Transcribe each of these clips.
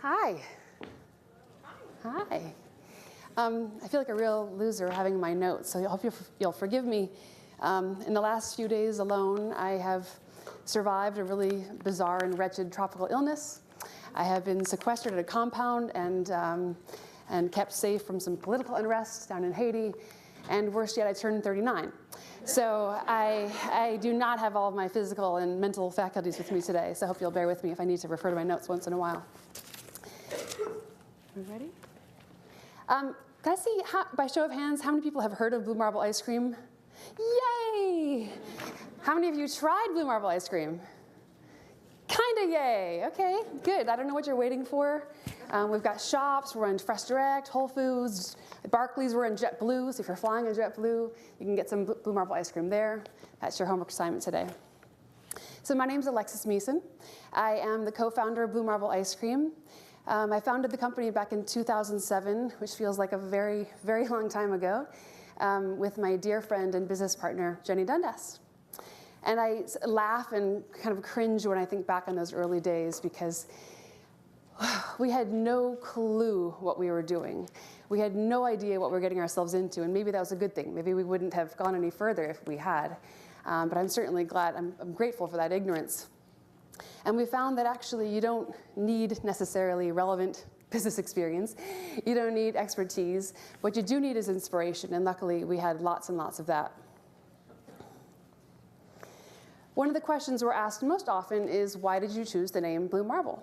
Hi. Hi. I feel like a real loser having my notes, so I hope you'll forgive me. In the last few days alone, I have survived a really bizarre and wretched tropical illness. I have been sequestered at a compound and kept safe from some political unrest down in Haiti. And worse yet, I turned 39. So I do not have all of my physical and mental faculties with me today, so I hope you'll bear with me if I need to refer to my notes once in a while. Are we ready? Can I see, by show of hands, how many people have heard of Blue Marble ice cream? Yay! How many of you tried Blue Marble ice cream? Kinda yay. Okay, good. I don't know what you're waiting for. We've got shops. We're in Fresh Direct, Whole Foods, Barclays. We're in JetBlue, so if you're flying in JetBlue, you can get some Blue Marble ice cream there. That's your homework assignment today. So my name's Alexis Miesen. I am the co-founder of Blue Marble Ice Cream. I founded the company back in 2007, which feels like a very, very long time ago, with my dear friend and business partner, Jenny Dundas. And I laugh and kind of cringe when I think back on those early days because we had no clue what we were doing. We had no idea what we were getting ourselves into, and maybe that was a good thing. Maybe we wouldn't have gone any further if we had. But I'm certainly glad, I'm grateful for that ignorance. And we found that actually you don't need necessarily relevant business experience. You don't need expertise. What you do need is inspiration, and luckily we had lots and lots of that. One of the questions we're asked most often is, why did you choose the name Blue Marble?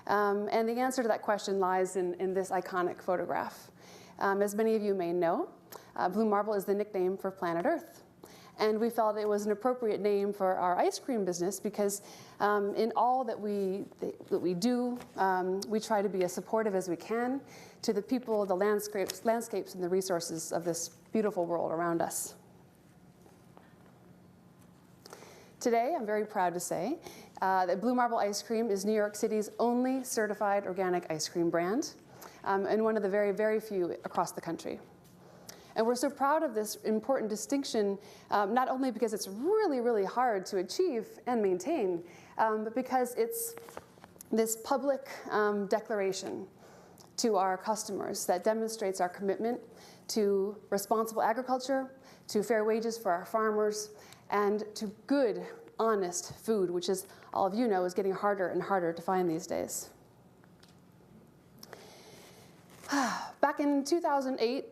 And the answer to that question lies in this iconic photograph. As many of you may know, Blue Marble is the nickname for planet Earth. And we felt it was an appropriate name for our ice cream business because in all that we do, we try to be as supportive as we can to the people, the landscapes, and the resources of this beautiful world around us. Today, I'm very proud to say that Blue Marble Ice Cream is New York City's only certified organic ice cream brand, and one of the very, very few across the country. And we're so proud of this important distinction, not only because it's really, really hard to achieve and maintain, but because it's this public declaration to our customers that demonstrates our commitment to responsible agriculture, to fair wages for our farmers, and to good, honest food, which, as all of you know, is getting harder and harder to find these days. Back in 2008,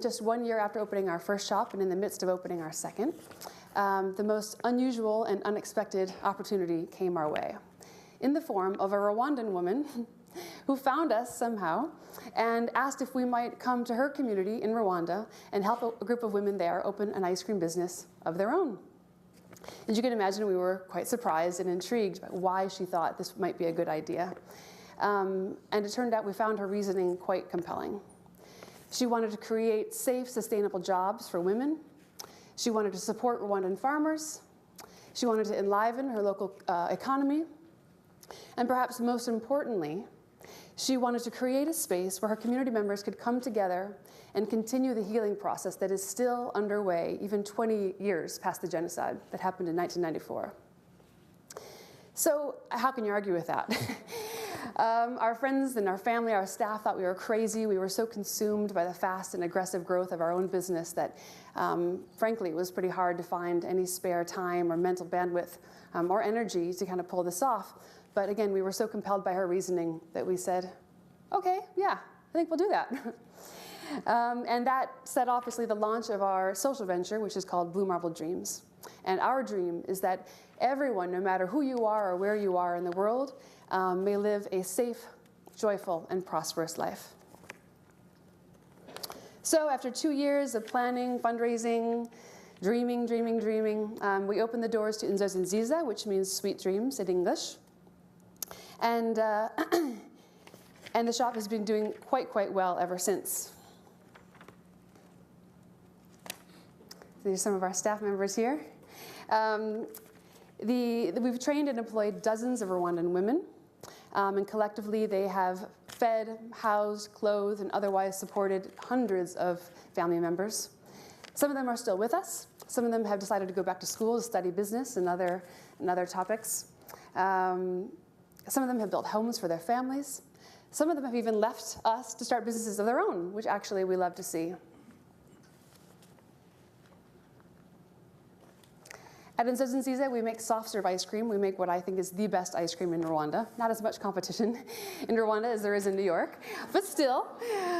just 1 year after opening our first shop and in the midst of opening our second, the most unusual and unexpected opportunity came our way in the form of a Rwandan woman who found us somehow and asked if we might come to her community in Rwanda and help a group of women there open an ice cream business of their own. As you can imagine, we were quite surprised and intrigued by why she thought this might be a good idea. And it turned out we found her reasoning quite compelling. She wanted to create safe, sustainable jobs for women. She wanted to support Rwandan farmers. She wanted to enliven her local economy. And perhaps most importantly, she wanted to create a space where her community members could come together and continue the healing process that is still underway, even 20 years past the genocide that happened in 1994. So how can you argue with that? Our friends and our family, our staff thought we were crazy. We were so consumed by the fast and aggressive growth of our own business that, frankly, it was pretty hard to find any spare time or mental bandwidth or energy to kind of pull this off. But again, we were so compelled by her reasoning that we said, okay, yeah, I think we'll do that. And that set obviously the launch of our social venture, which is called Blue Marble Dreams. And our dream is that everyone, no matter who you are or where you are in the world, may live a safe, joyful, and prosperous life. So after 2 years of planning, fundraising, dreaming, we opened the doors to Inzozi Nziza, which means sweet dreams in English. And the shop has been doing quite well ever since. These are some of our staff members here. We've trained and employed dozens of Rwandan women, and collectively they have fed, housed, clothed, and otherwise supported hundreds of family members. Some of them are still with us. Some of them have decided to go back to school to study business and other topics. Some of them have built homes for their families. Some of them have even left us to start businesses of their own, which actually we love to see. At Inzozi Nziza, we make soft serve ice cream. We make what I think is the best ice cream in Rwanda. Not as much competition in Rwanda as there is in New York, but still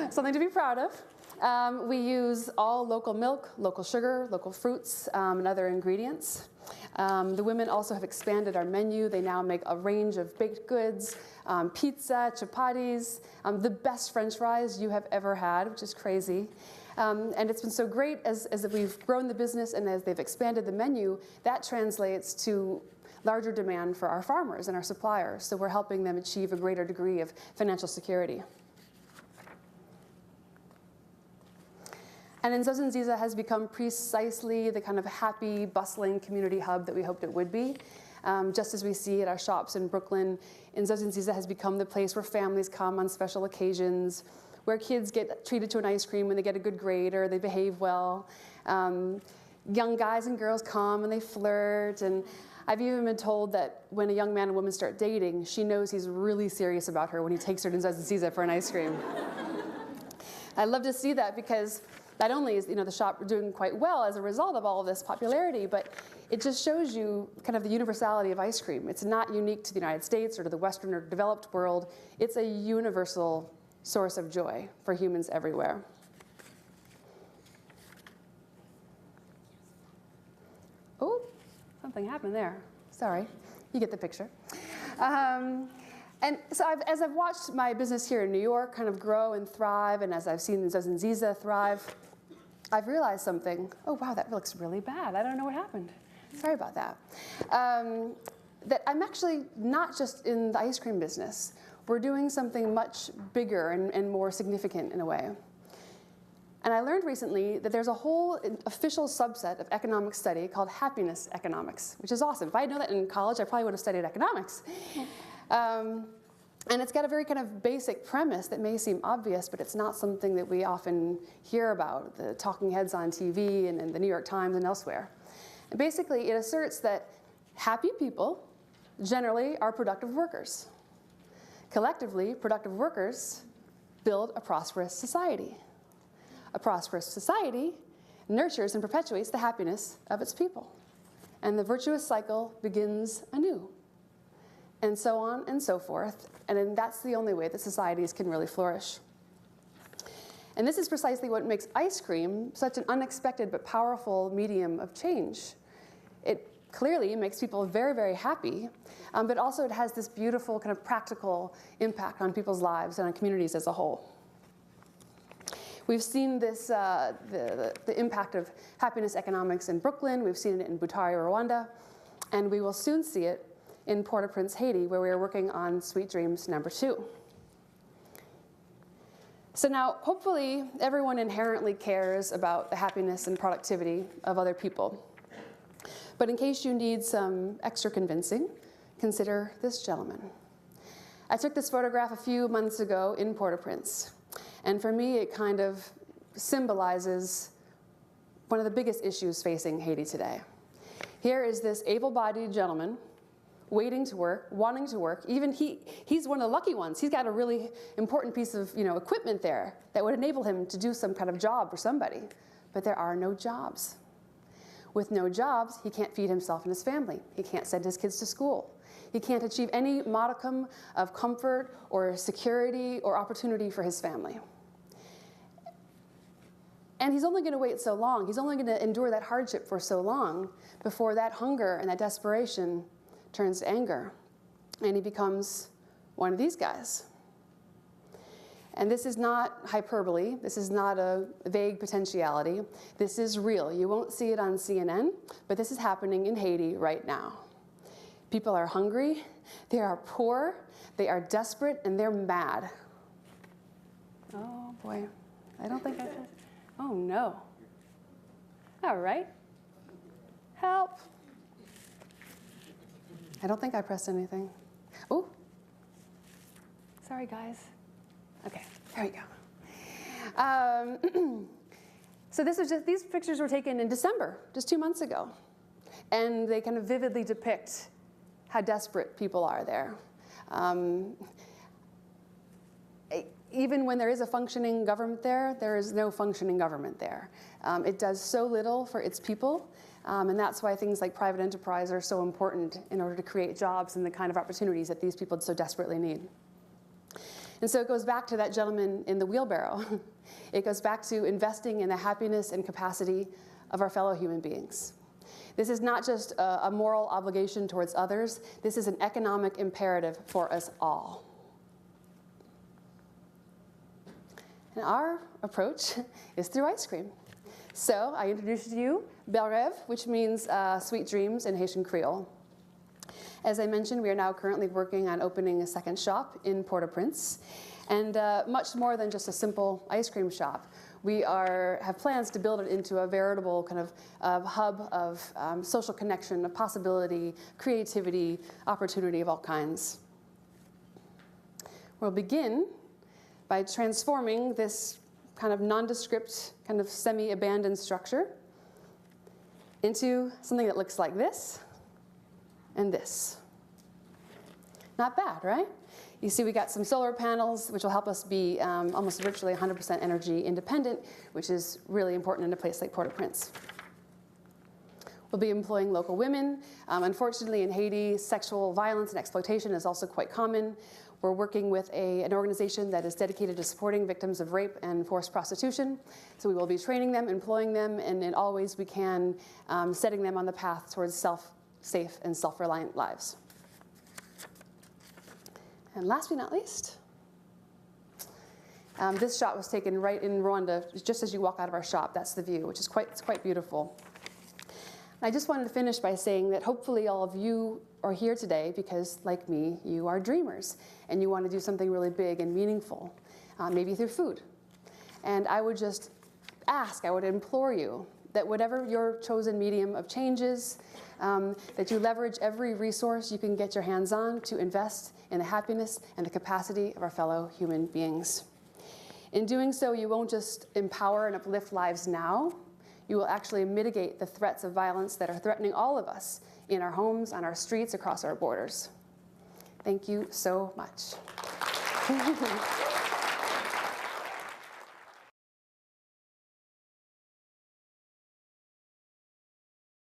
something to be proud of. We use all local milk, local sugar, local fruits, and other ingredients. The women also have expanded our menu. They now make a range of baked goods, pizza, chapatis, the best French fries you have ever had, which is crazy. And it's been so great as we've grown the business and as they've expanded the menu, that translates to larger demand for our farmers and our suppliers. So we're helping them achieve a greater degree of financial security. And Inzozi Nziza has become precisely the kind of happy, bustling community hub that we hoped it would be. Just as we see at our shops in Brooklyn, Inzozi Nziza has become the place where families come on special occasions, where kids get treated to an ice cream when they get a good grade or they behave well. Young guys and girls come and they flirt. And I've even been told that when a young man and woman start dating, she knows he's really serious about her when he takes her to Inzozi Nziza for an ice cream. I love to see that because not only is the shop doing quite well as a result of all of this popularity, but it just shows you kind of the universality of ice cream. It's not unique to the United States or to the Western or developed world. It's a universal source of joy for humans everywhere. Oh, something happened there. Sorry, you get the picture. And so as I've watched my business here in New York kind of grow and thrive, and as I've seen Inzozi Nziza thrive, I've realized something. Oh, wow, that looks really bad. I don't know what happened. Sorry about that. That I'm actually not just in the ice cream business. We're doing something much bigger and more significant in a way. And I learned recently that there's a whole official subset of economic study called happiness economics, which is awesome. If I had known that in college, I probably would have studied economics. And it's got a very kind of basic premise that may seem obvious, but it's not something that we often hear about, the talking heads on TV and in the New York Times and elsewhere. And basically, it asserts that happy people generally are productive workers. Collectively, productive workers build a prosperous society. A prosperous society nurtures and perpetuates the happiness of its people. And the virtuous cycle begins anew. And so on and so forth. And then that's the only way that societies can really flourish. And this is precisely what makes ice cream such an unexpected but powerful medium of change. It clearly makes people very, very happy, but also it has this beautiful kind of practical impact on people's lives and on communities as a whole. We've seen this, the impact of happiness economics in Brooklyn. We've seen it in Butare, Rwanda. And we will soon see it in Port-au-Prince, Haiti, where we are working on Sweet Dreams #2. So now, hopefully, everyone inherently cares about the happiness and productivity of other people. But in case you need some extra convincing, consider this gentleman. I took this photograph a few months ago in Port-au-Prince. And for me, it kind of symbolizes one of the biggest issues facing Haiti today. Here is this able-bodied gentleman waiting to work, wanting to work. Even he's one of the lucky ones. He's got a really important piece of equipment there that would enable him to do some kind of job for somebody. But there are no jobs. With no jobs, he can't feed himself and his family. He can't send his kids to school. He can't achieve any modicum of comfort or security or opportunity for his family. And he's only going to wait so long. He's only going to endure that hardship for so long before that hunger and that desperation turns to anger. And he becomes one of these guys. And this is not hyperbole. This is not a vague potentiality. This is real. You won't see it on CNN, but this is happening in Haiti right now. People are hungry, they are poor, they are desperate, and they're mad. Oh boy, I don't think I did. Oh no. All right. Help. I don't think I pressed anything. Oh. Sorry, guys. Okay, there we go. So these pictures were taken in December, just 2 months ago. And they kind of vividly depict how desperate people are there. even when there is a functioning government there, there is no functioning government there. It does so little for its people, and that's why things like private enterprise are so important in order to create jobs and the kind of opportunities that these people so desperately need. And so it goes back to that gentleman in the wheelbarrow. It goes back to investing in the happiness and capacity of our fellow human beings. This is not just a moral obligation towards others. This is an economic imperative for us all. And our approach is through ice cream. So I introduce to you Bel Rêve, which means sweet dreams in Haitian Creole. As I mentioned, we are now currently working on opening a second shop in Port-au-Prince, and much more than just a simple ice cream shop. We have plans to build it into a veritable kind of hub of social connection, of possibility, creativity, opportunity of all kinds. We'll begin by transforming this kind of nondescript, kind of semi-abandoned structure into something that looks like this and this. Not bad, right? You see we got some solar panels, which will help us be almost virtually 100% energy independent, which is really important in a place like Port-au-Prince. We'll be employing local women. Unfortunately, in Haiti, sexual violence and exploitation is also quite common. We're working with an organization that is dedicated to supporting victims of rape and forced prostitution. So we will be training them, employing them, and in all ways we can, setting them on the path towards safe and self-reliant lives. And last but not least, this shot was taken right in Rwanda, just as you walk out of our shop. That's the view, which is quite beautiful. I just wanted to finish by saying that hopefully all of you are here today because, like me, you are dreamers and you want to do something really big and meaningful, maybe through food. And I would just ask, I would implore you that whatever your chosen medium of change is, that you leverage every resource you can get your hands on to invest in the happiness and the capacity of our fellow human beings. In doing so, you won't just empower and uplift lives now, you will actually mitigate the threats of violence that are threatening all of us in our homes, on our streets, across our borders. Thank you so much.